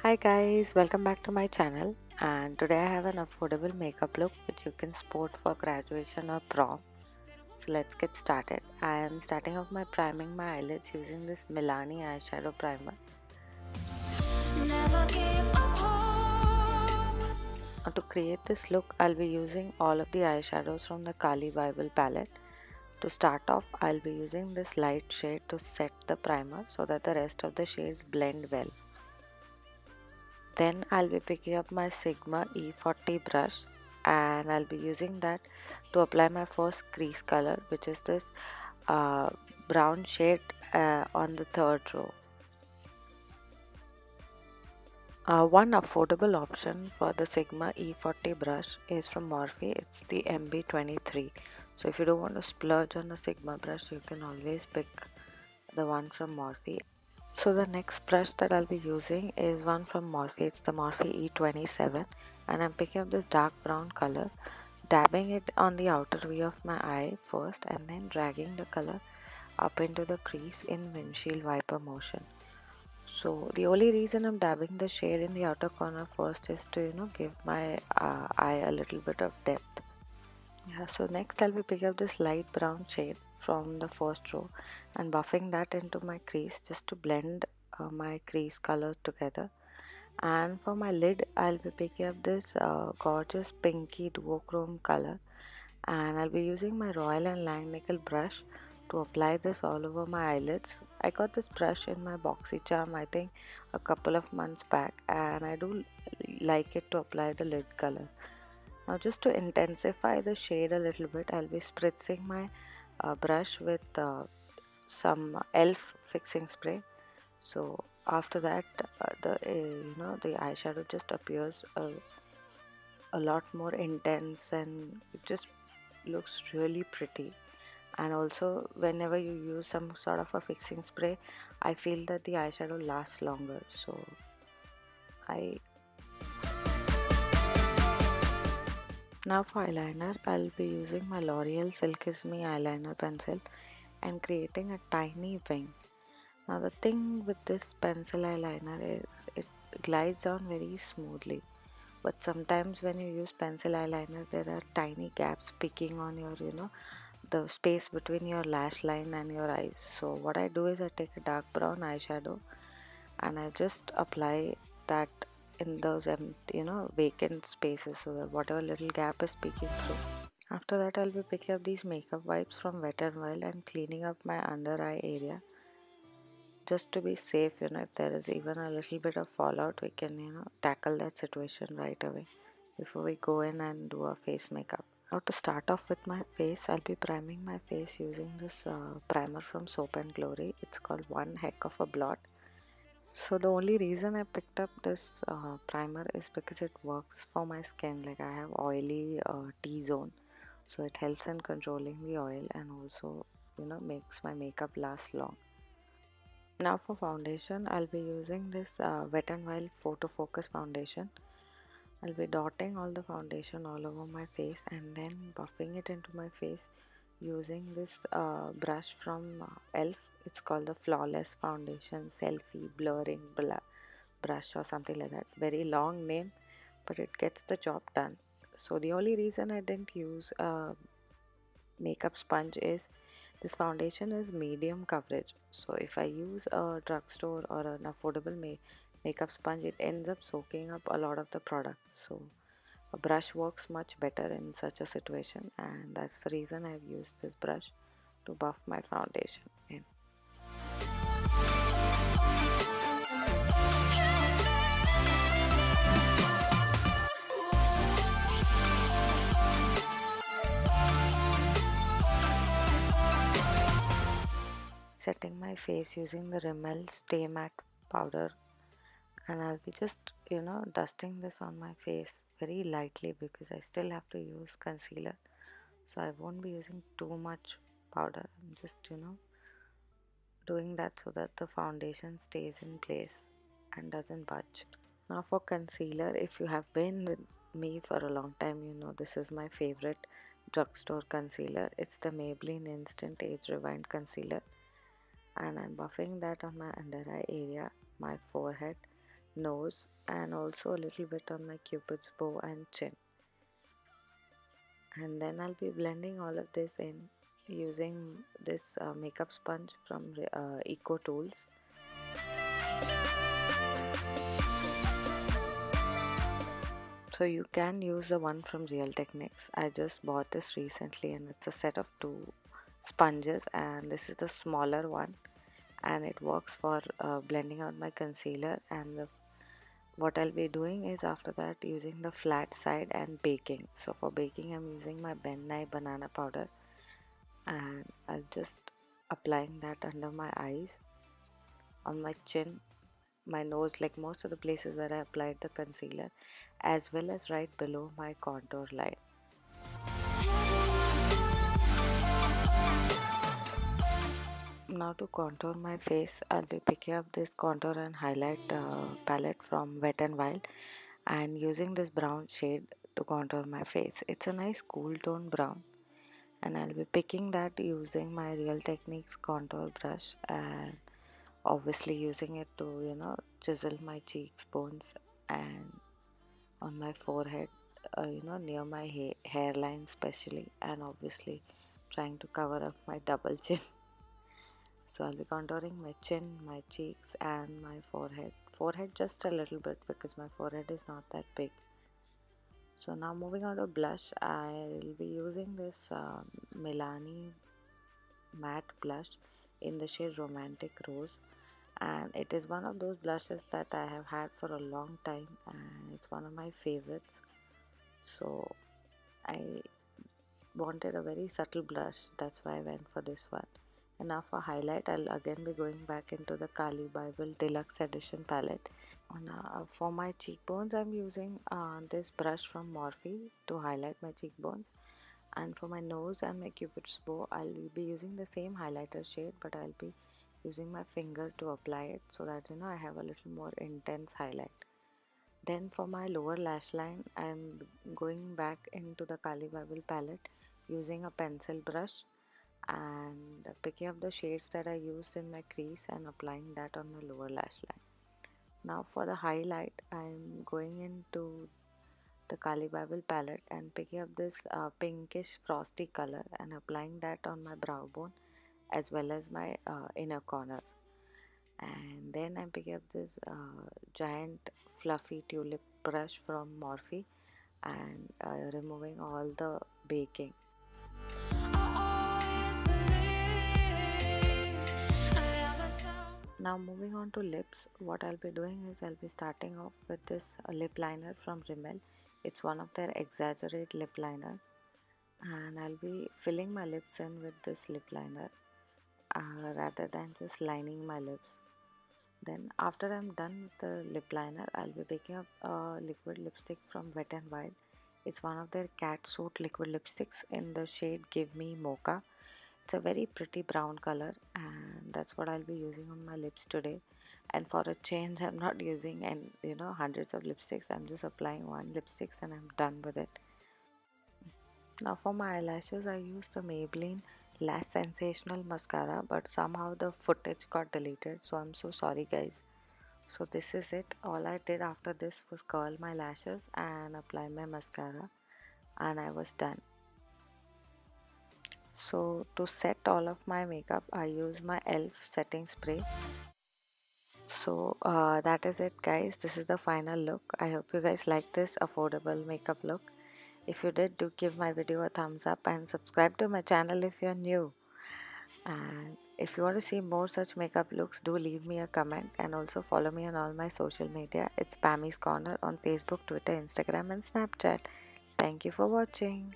Hi guys, welcome back to my channel, and today I have an affordable makeup look which you can sport for graduation or prom. So let's get started. I am starting off by priming my eyelids using this Milani Eyeshadow primer. Now to create this look, I'll be using all of the eyeshadows from the Carli Bybel palette. To start off, I'll be using this light shade to set the primer so that the rest of the shades blend well. Then I'll be picking up my Sigma E40 brush and I'll be using that to apply my first crease color, which is this brown shade on the third row. One affordable option for the Sigma E40 brush is from Morphe. It's the MB23. So if you don't want to splurge on the Sigma brush, you can always pick the one from Morphe. So the next brush that I'll be using is one from Morphe. It's the Morphe E27, and I'm picking up this dark brown color, dabbing it on the outer V of my eye first and then dragging the color up into the crease in windshield wiper motion. So the only reason I'm dabbing the shade in the outer corner first is to give my eye a little bit of depth. Yeah, so next I'll be picking up this light brown shade from the first row and buffing that into my crease just to blend my crease color together. And for my lid, I'll be picking up this gorgeous pinky duochrome color, and I'll be using my Royal and Langnickel brush to apply this all over my eyelids. I got this brush in my BoxyCharm I think a couple of months back, and I do like it to apply the lid color. Now just to intensify the shade a little bit, I'll be spritzing my brush with some elf fixing spray. So after that, the eyeshadow just appears a lot more intense and it just looks really pretty. And also whenever you use some sort of a fixing spray, I feel that the eyeshadow lasts longer. So I Now for eyeliner, I'll be using my Loreal Silkissme eyeliner pencil and creating a tiny wing. Now the thing with this pencil eyeliner is it glides down very smoothly, but sometimes when you use pencil eyeliner there are tiny gaps picking on your the space between your lash line and your eyes. So what I do is I take a dark brown eyeshadow and I just apply that in those vacant spaces so that whatever little gap is peeking through. After that, I'll be picking up these makeup wipes from Wet n Wild and cleaning up my under eye area just to be safe. If there is even a little bit of fallout, we can tackle that situation right away before we go in and do our face makeup. Now to start off with my face, I'll be priming my face using this primer from Soap and Glory. It's called One Heck of a Blot. So the only reason I picked up this primer is because it works for my skin. Like I have oily T-zone, so it helps in controlling the oil and also makes my makeup last long. Now for foundation, I'll be using this Wet n Wild Photofocus foundation. I'll be dotting all the foundation all over my face and then buffing it into my face using this brush from ELF. It's called the Flawless Foundation Selfie Blurring Brush or something like that. Very long name, but it gets the job done. So the only reason I didn't use a makeup sponge is this foundation is medium coverage. So if I use a drugstore or an affordable makeup sponge, it ends up soaking up a lot of the product. So a brush works much better in such a situation, and that's the reason I've used this brush to buff my foundation in. Setting my face using the Rimmel Stay Matte powder, and I'll be just dusting this on my face very lightly because I still have to use concealer, so I won't be using too much powder. I'm just doing that so that the foundation stays in place and doesn't budge. Now for concealer, if you have been with me for a long time, you know this is my favorite drugstore concealer. It's the Maybelline Instant Age Rewind Concealer, and I'm buffing that on my under eye area, my forehead, nose, and also a little bit on my cupid's bow and chin. And then I'll be blending all of this in using this makeup sponge from Eco Tools. So you can use the one from Real Techniques. I just bought this recently and it's a set of 2 sponges, and this is the smaller one, and it works for blending out my concealer. And what I'll be doing is after that using the flat side and baking. So for baking I'm using my Nye Banana Powder, and I'll just applying that under my eyes, on my chin, my nose, like most of the places where I applied the concealer, as well as right below my contour line. Now to contour my face, I'll be picking up this contour and highlight palette from Wet n Wild and using this brown shade to contour my face. It's a nice cool tone brown, and I'll be picking that using my Real Techniques contour brush, and obviously using it to chisel my cheekbones and on my forehead, near my hairline especially, and obviously trying to cover up my double chin. So I'll be contouring my chin, my cheeks, and my forehead. Forehead just a little bit because my forehead is not that big. So now moving on to blush, I'll be using this Milani matte blush in the shade Romantic Rose, and it is one of those blushes that I have had for a long time, and it's one of my favorites. So I wanted a very subtle blush, that's why I went for this one. And now for highlight, I'll again be going back into the Carli Bybel Deluxe Edition palette. For my cheekbones, I'm using this brush from Morphe to highlight my cheekbones. And for my nose and my cupid's bow, I'll be using the same highlighter shade, but I'll be using my finger to apply it so that I have a little more intense highlight. Then for my lower lash line, I'm going back into the Carli Bybel palette using a pencil brush and picking up the shades that I used in my crease and applying that on my lower lash line. Now for the highlight, I'm going into the Carli Bybel palette and picking up this pinkish frosty color and applying that on my brow bone as well as my inner corners. And then I'm picking up this giant fluffy tulip brush from Morphe and removing all the baking. Now moving on to lips, what I'll be doing is I'll be starting off with this lip liner from Rimmel. It's one of their exaggerate lip liners, and I'll be filling my lips in with this lip liner rather than just lining my lips. Then after I'm done with the lip liner, I'll be picking up a liquid lipstick from Wet n Wild. It's one of their Catsuit liquid lipsticks in the shade Give Me Mocha. It's a very pretty brown color, and that's what I'll be using on my lips today. And for a change, I'm not using hundreds of lipsticks. I'm just applying one lipstick and I'm done with it. Now for my eyelashes, I used the Maybelline Lash Sensational mascara, but somehow the footage got deleted, so I'm so sorry guys. So this is it. All I did after this was curl my lashes and apply my mascara, and I was done. So to set all of my makeup, I use my e.l.f. setting spray. So that is it guys. This is the final look. I hope you guys like this affordable makeup look. If you did, do give my video a thumbs up and subscribe to my channel if you're new. And if you want to see more such makeup looks, do leave me a comment and also follow me on all my social media. It's Pammy's Corner on Facebook, Twitter, Instagram and Snapchat. Thank you for watching.